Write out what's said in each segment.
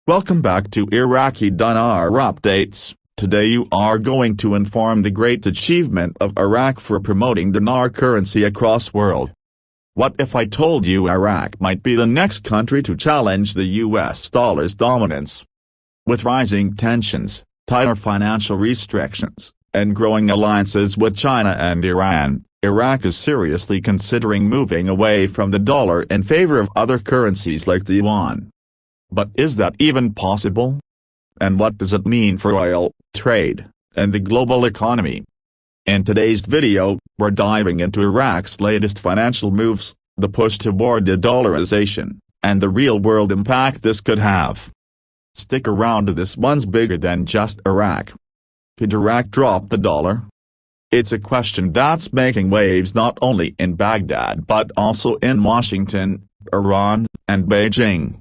Welcome back to Iraqi Dinar Updates. Today you are going to inform the great achievement of Iraq for promoting dinar currency across world. What if I told you Iraq might be the next country to challenge the U.S. dollar's dominance? With rising tensions, tighter financial restrictions, and growing alliances with China and Iran, Iraq is seriously considering moving away from the dollar in favor of other currencies like the yuan. But is that even possible? And what does it mean for oil, trade, and the global economy? In today's video, we're diving into Iraq's latest financial moves, the push toward de-dollarization, and the real-world impact this could have. Stick around, this one's bigger than just Iraq. Could Iraq drop the dollar? It's a question that's making waves not only in Baghdad but also in Washington, Iran, and Beijing.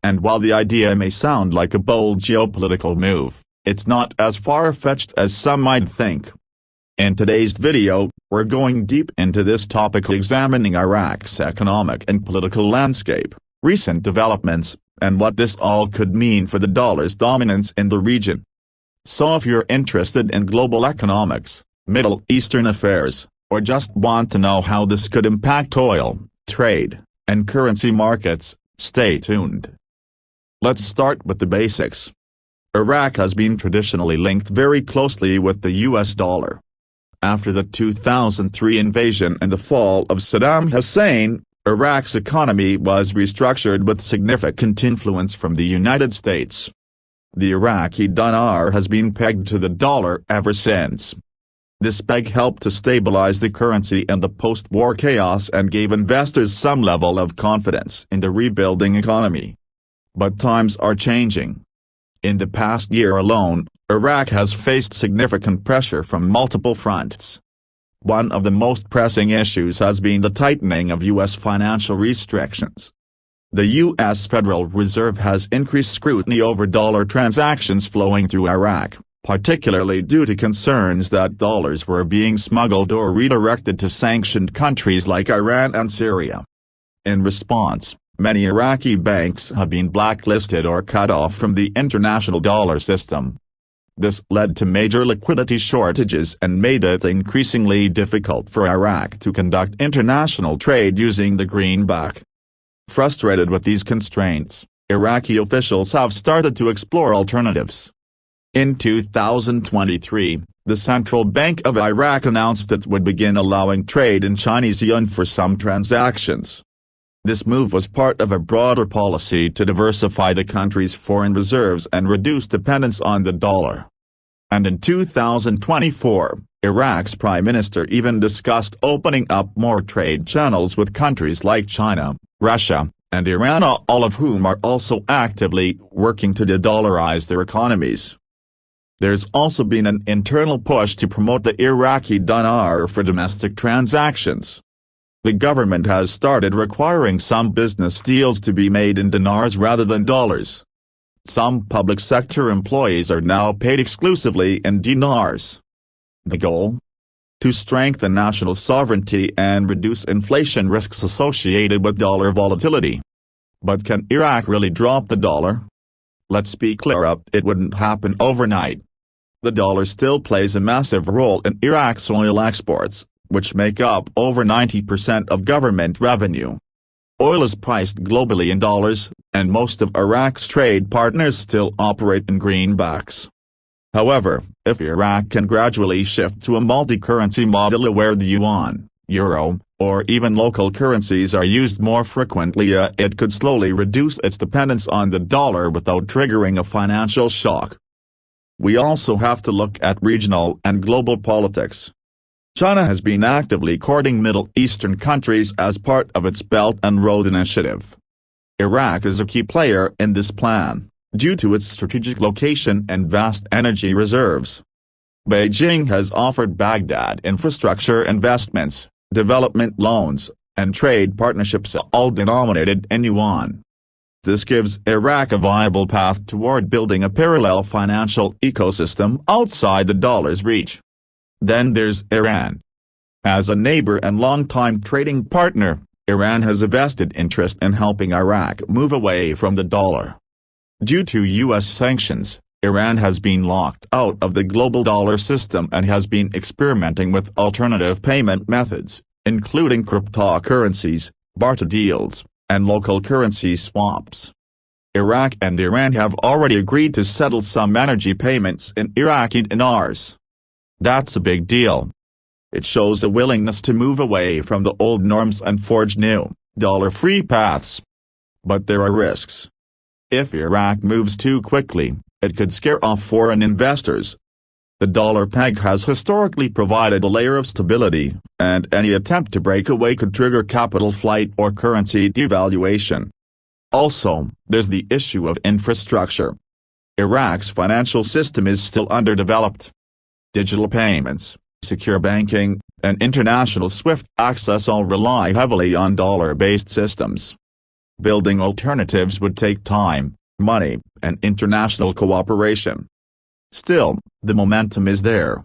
And while the idea may sound like a bold geopolitical move, it's not as far-fetched as some might think. In today's video, we're going deep into this topic, examining Iraq's economic and political landscape, recent developments, and what this all could mean for the dollar's dominance in the region. So if you're interested in global economics, Middle Eastern affairs, or just want to know how this could impact oil, trade, and currency markets, stay tuned. Let's start with the basics. Iraq has been traditionally linked very closely with the U.S. dollar. After the 2003 invasion and the fall of Saddam Hussein, Iraq's economy was restructured with significant influence from the United States. The Iraqi dinar has been pegged to the dollar ever since. This peg helped to stabilize the currency in the post-war chaos and gave investors some level of confidence in the rebuilding economy. But times are changing. In the past year alone, Iraq has faced significant pressure from multiple fronts. One of the most pressing issues has been the tightening of U.S. financial restrictions. The U.S. Federal Reserve has increased scrutiny over dollar transactions flowing through Iraq, particularly due to concerns that dollars were being smuggled or redirected to sanctioned countries like Iran and Syria. In response, many Iraqi banks have been blacklisted or cut off from the international dollar system. This led to major liquidity shortages and made it increasingly difficult for Iraq to conduct international trade using the greenback. Frustrated with these constraints, Iraqi officials have started to explore alternatives. In 2023, the Central Bank of Iraq announced it would begin allowing trade in Chinese yuan for some transactions. This move was part of a broader policy to diversify the country's foreign reserves and reduce dependence on the dollar. And in 2024, Iraq's prime minister even discussed opening up more trade channels with countries like China, Russia, and Iran, all of whom are also actively working to de-dollarize their economies. There's also been an internal push to promote the Iraqi dinar for domestic transactions. The government has started requiring some business deals to be made in dinars rather than dollars. Some public sector employees are now paid exclusively in dinars. The goal? To strengthen national sovereignty and reduce inflation risks associated with dollar volatility. But can Iraq really drop the dollar? Let's be clear, it wouldn't happen overnight. The dollar still plays a massive role in Iraq's oil exports, which make up over 90% of government revenue. Oil is priced globally in dollars, and most of Iraq's trade partners still operate in greenbacks. However, if Iraq can gradually shift to a multi-currency model where the yuan, euro, or even local currencies are used more frequently, it could slowly reduce its dependence on the dollar without triggering a financial shock. We also have to look at regional and global politics. China has been actively courting Middle Eastern countries as part of its Belt and Road Initiative. Iraq is a key player in this plan, due to its strategic location and vast energy reserves. Beijing has offered Baghdad infrastructure investments, development loans, and trade partnerships, all denominated in yuan. This gives Iraq a viable path toward building a parallel financial ecosystem outside the dollar's reach. Then there's Iran. As a neighbor and longtime trading partner, Iran has a vested interest in helping Iraq move away from the dollar. Due to U.S. sanctions, Iran has been locked out of the global dollar system and has been experimenting with alternative payment methods, including cryptocurrencies, barter deals, and local currency swaps. Iraq and Iran have already agreed to settle some energy payments in Iraqi dinars. That's a big deal. It shows a willingness to move away from the old norms and forge new, dollar-free paths. But there are risks. If Iraq moves too quickly, it could scare off foreign investors. The dollar peg has historically provided a layer of stability, and any attempt to break away could trigger capital flight or currency devaluation. Also, there's the issue of infrastructure. Iraq's financial system is still underdeveloped. Digital payments, secure banking, and international SWIFT access all rely heavily on dollar-based systems. Building alternatives would take time, money, and international cooperation. Still, the momentum is there.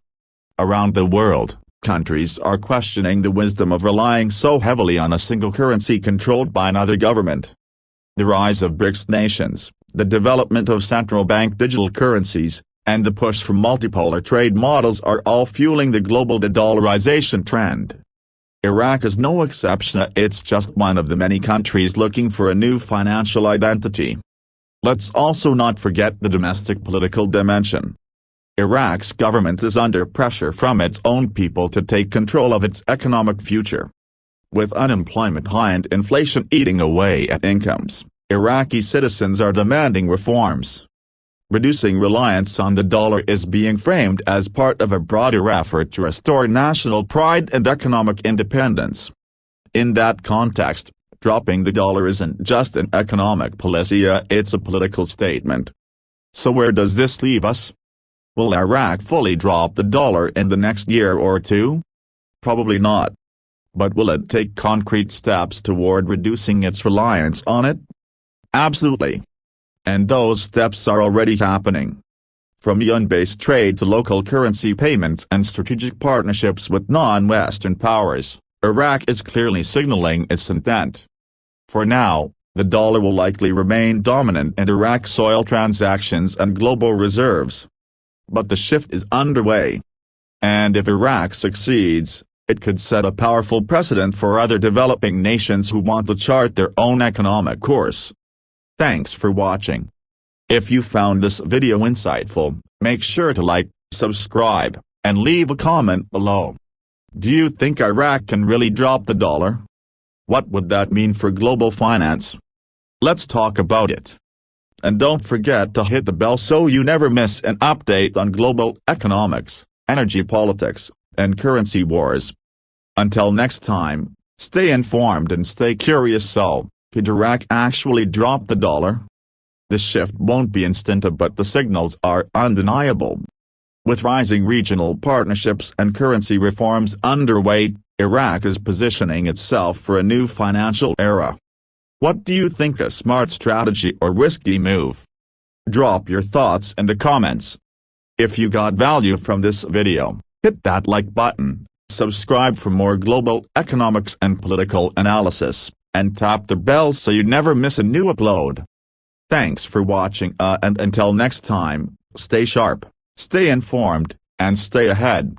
Around the world, countries are questioning the wisdom of relying so heavily on a single currency controlled by another government. The rise of BRICS nations, the development of central bank digital currencies, and the push for multipolar trade models are all fueling the global de-dollarization trend. Iraq is no exception. It's just one of the many countries looking for a new financial identity. Let's also not forget the domestic political dimension. Iraq's government is under pressure from its own people to take control of its economic future. With unemployment high and inflation eating away at incomes, Iraqi citizens are demanding reforms. Reducing reliance on the dollar is being framed as part of a broader effort to restore national pride and economic independence. In that context, dropping the dollar isn't just an economic policy, it's a political statement. So where does this leave us? Will Iraq fully drop the dollar in the next year or two? Probably not. But will it take concrete steps toward reducing its reliance on it? Absolutely. And those steps are already happening. From yuan-based trade to local currency payments and strategic partnerships with non-Western powers, Iraq is clearly signaling its intent. For now, the dollar will likely remain dominant in Iraq's oil transactions and global reserves. But the shift is underway. And if Iraq succeeds, it could set a powerful precedent for other developing nations who want to chart their own economic course. Thanks for watching. If you found this video insightful, make sure to like, subscribe, and leave a comment below. Do you think Iraq can really drop the dollar? What would that mean for global finance? Let's talk about it. And don't forget to hit the bell so you never miss an update on global economics, energy politics, and currency wars. Until next time, stay informed and stay curious. So, could Iraq actually drop the dollar? The shift won't be instant, but the signals are undeniable. With rising regional partnerships and currency reforms underway, Iraq is positioning itself for a new financial era. What do you think, a smart strategy or risky move? Drop your thoughts in the comments. If you got value from this video, hit that like button, subscribe for more global economics and political analysis, and tap the bell so you never miss a new upload. Thanks for watching, and until next time, stay sharp, stay informed, and stay ahead.